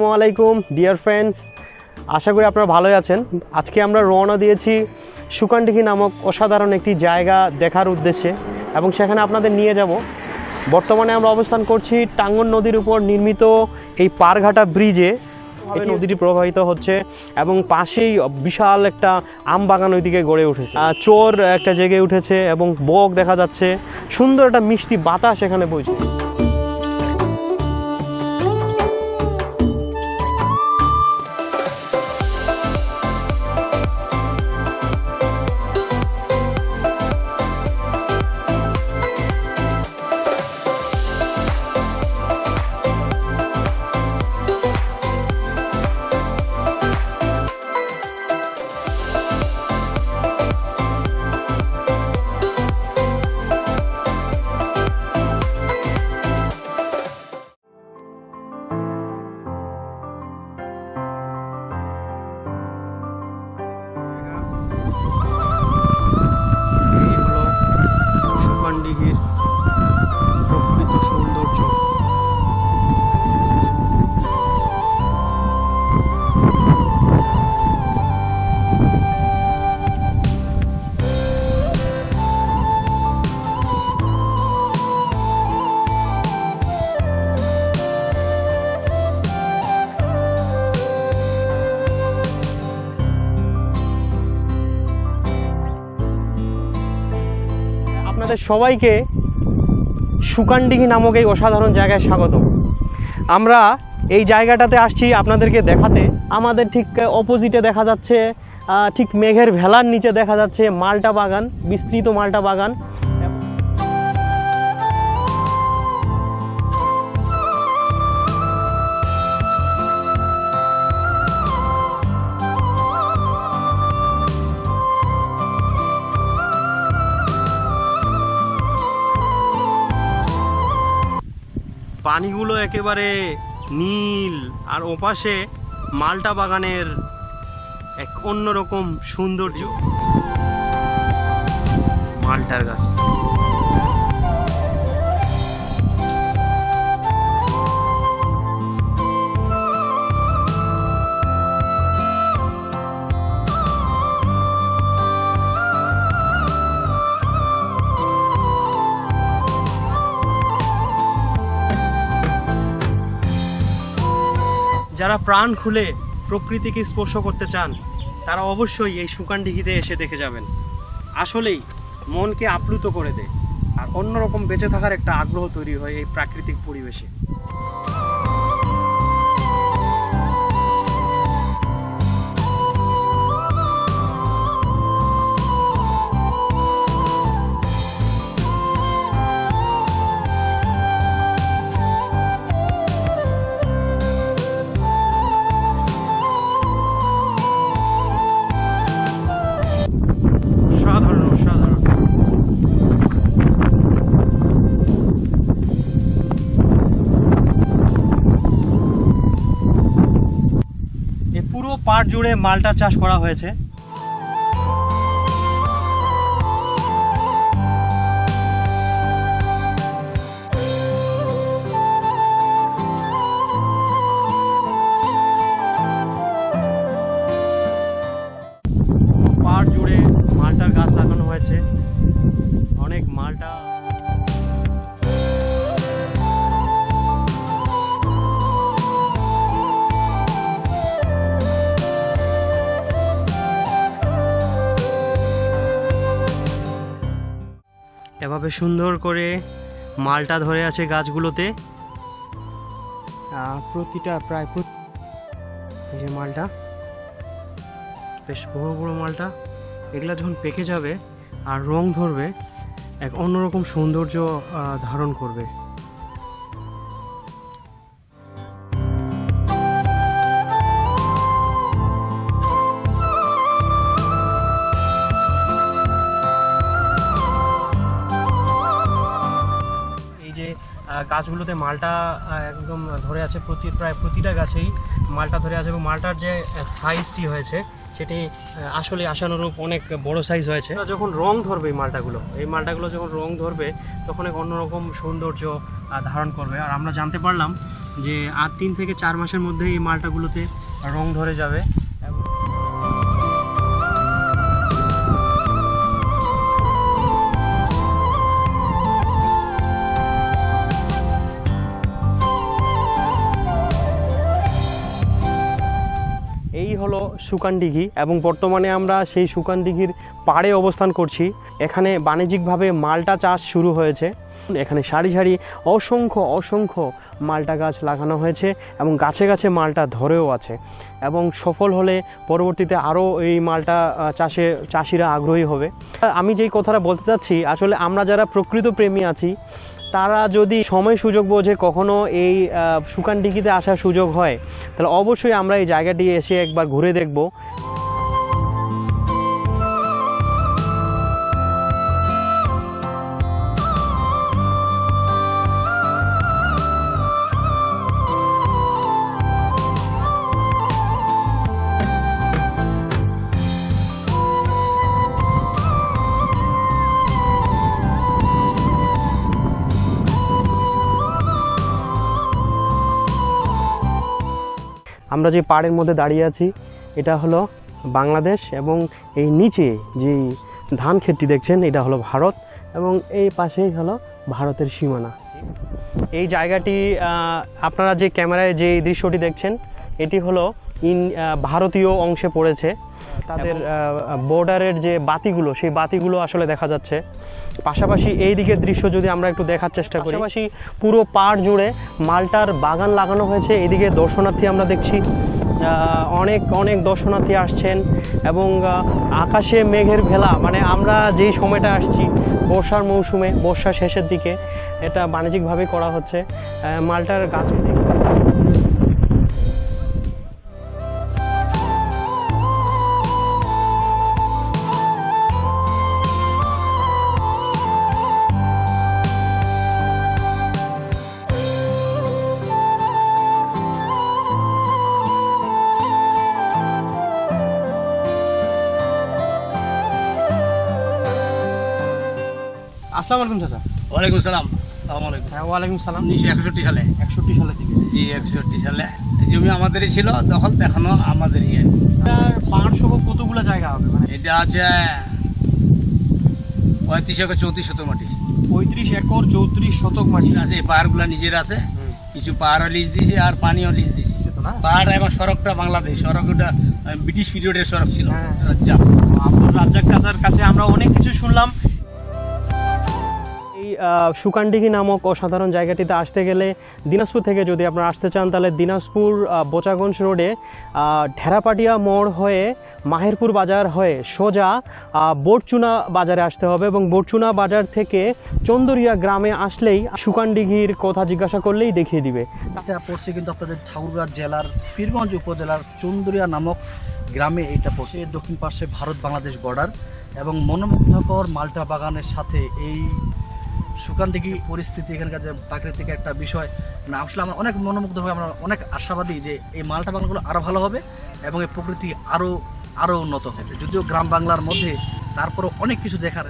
আসসালামু আলাইকুম dear friends, আশা করি আপনারা ভালোই আছেন। আজকে আমরা রওনা দিয়েছি সুকানডিঘি নামক অসাধারণ একটি জায়গা দেখার উদ্দেশ্যে এবং সেখানে আপনাদের নিয়ে যাব। বর্তমানে আমরা অবস্থান করছি টাঙ্গন নদীর উপর নির্মিত এই পারঘাটা ব্রিজে। নদীটি প্রবাহিত হচ্ছে এবং পাশেই বিশাল একটা আম বাগান ওইদিকে গড়ে উঠেছে। চোর একটা জেগে উঠেছে এবং বক দেখা যাচ্ছে। সুন্দর একটা মিষ্টি বাতাস এখানে বইছে। সুকানডিঘির প্রকৃত সৌন্দর্য। আপনাদের সবাইকে সুকানডিঘি নামক এই অসাধারণ জায়গায় স্বাগত। আমরা এই জায়গাটাতে আসছি আপনাদেরকে দেখাতে। আমাদের ঠিক অপোজিটে দেখা যাচ্ছে, ঠিক মেঘের ভেলার নিচে দেখা যাচ্ছে মাল্টা বাগান, বিস্তৃত মাল্টা বাগান। পানিগুলো একেবারে নীল আর ওপাশে মাল্টা বাগানের এক অন্যরকম সৌন্দর্য। মাল্টার গাছ। যারা প্রাণ খুলে প্রকৃতিকে স্পর্শ করতে চান তারা অবশ্যই এই সুকানডিঘিতে এসে দেখে যাবেন। আসলেই মনকে আপ্লুত করে দেয় আর অন্যরকম বেঁচে থাকার একটা আগ্রহ তৈরি হয় এই প্রাকৃতিক পরিবেশে। পুরো পাড় জুড়ে মাল্টার চাষ করা হয়েছে। পাড় জুড়ে মাল্টার গাছ লাগানো হয়েছে, অনেক মাল্টা। এভাবে সুন্দর করে মালটা ধরে আছে গাছগুলোতে। প্রতিটা প্রায় এই যে মালটা, বেশ বড় বড় মালটা। এগুলা যখন পেকে যাবে আর রং ধরবে, এক অন্যরকম সৌন্দর্য ধারণ করবে। গাছগুলোতে মালটা একদম ধরে আছে, প্রায় প্রতিটা গাছেই মালটা ধরে আছে এবং মালটার যে সাইজটি হয়েছে সেটি আসলে আশানুরূপ অনেক বড় সাইজ হয়েছে। যখন রং ধরবে এই মালটাগুলো যখন রং ধরবে তখন এক অন্যরকম সৌন্দর্য ধারণ করবে। আর আমরা জানতে পারলাম যে আর 3 থেকে 4 মাসের মধ্যে এই মালটাগুলোতে রং ধরে যাবে। এই হলো সুকানদিঘি এবং বর্তমানে আমরা সেই সুকানদিঘির পাড়ে অবস্থান করছি। এখানে বাণিজ্যিকভাবে মাল্টা চাষ শুরু হয়েছে। এখানে সারি সারি অসংখ্য মাল্টা গাছ লাগানো হয়েছে এবং গাছে গাছে মাল্টা ধরেও আছে এবং সফল হলে পরবর্তীতে আরও এই মাল্টা চাষিরা আগ্রহী হবে। আমি যেই কথাটা বলতে চাচ্ছি, আসলে আমরা যারা প্রকৃত প্রেমী আছি তারা যদি সময় সুযোগ বোঝে কখনো এই সুকানদিঘিতে আসার সুযোগ হয়, তাহলে অবশ্যই আমরা এই জায়গাটি এসে একবার ঘুরে দেখব। আমরা যে পাড়ের মধ্যে দাঁড়িয়ে আছি এটা হলো বাংলাদেশ এবং এই নিচে যে ধান ক্ষেতটি দেখছেন এটা হলো ভারত এবং এই পাশেই হলো ভারতের সীমানা। এই জায়গাটি আপনারা যে ক্যামেরায় যে দৃশ্যটি দেখছেন এটি হলো ভারতীয় অংশে পড়েছে। তাদের বর্ডারের যে বাতিগুলো সেই বাতিগুলো আসলে দেখা যাচ্ছে। পাশাপাশি এই দিকের দৃশ্য যদি আমরা একটু দেখার চেষ্টা করি, পাশাপাশি পুরো পাড় জুড়ে মাল্টার বাগান লাগানো হয়েছে। এদিকে দর্শনার্থী আমরা দেখছি অনেক দর্শনার্থী আসছেন এবং আকাশে মেঘের ভেলা, মানে আমরা যেই সময়টা আসছি বর্ষার মৌসুমে, বর্ষার শেষের দিকে এটা বাণিজ্যিকভাবে করা হচ্ছে। মাল্টার গাছ আসসালামু আলাইকুম চাচা। ওয়ালাইকুম সালাম। আসসালামু আলাইকুম। হ্যাঁ ওয়ালাইকুম সালাম। 1961 সালে। 61 সালের দিকে? জি 61 সালে। জমি আমাদেরই ছিল, দখল দেখানো আমাদেরই। এটার পাহাড় সহ কতগুলো জায়গা হবে? মানে এটা আছে 35 একর 34 শতক মাটি। 35 একর 34 শতক মাটি আছে। এই পাহাড়গুলো নিজের আছে, কিছু পাহাড়ও লিজ দিয়েছি আর পানিও লিজ দিয়েছি। পাহাড় এবং সড়কটা বাংলাদেশ সড়ক, ওটা ব্রিটিশ পিরিয়ডের সড়ক ছিল। আব্দুর রাজ্জাক চাচার কাছে আমরা অনেক কিছু শুনলাম। সুকানদিঘি নামক অসাধারণ জায়গাটিতে আসতে গেলে দিনাজপুর থেকে যদি আপনারা আসতে চান তাহলে দিনাজপুর বোচাগঞ্জ রোডে ঢেরাপাটিয়া মোড় হয়ে মাহেরপুর বাজার হয়ে সোজা বোরচুনা বাজারে আসতে হবে এবং বোরচুনা বাজার থেকে চন্দরিয়া গ্রামে আসলেই সুকানদিঘির কথা জিজ্ঞাসা করলেই দেখিয়ে দিবে। এটা পড়ছে কিন্তু আপনাদের ঠাকুরগাঁ জেলার পীরগঞ্জ উপজেলার চন্দরিয়া নামক গ্রামে এটা পড়ছে। দক্ষিণ পাশে ভারত বাংলাদেশ বর্ডার এবং মনোমুগ্ধকর মাল্টা বাগানের সাথে এই সুকানদিঘি পরিস্থিতি, এখানকার যে প্রাকৃতিক একটা বিষয়, না আসলে আমরা অনেক মনোমুগ্ধ হয়ে আমরা অনেক আশাবাদী যে এই মাল্টা বাগানগুলো আরও ভালো হবে এবং এই প্রকৃতি আরও উন্নত হয়েছে। যদিও গ্রাম বাংলার মধ্যে তারপরও অনেক কিছু দেখার।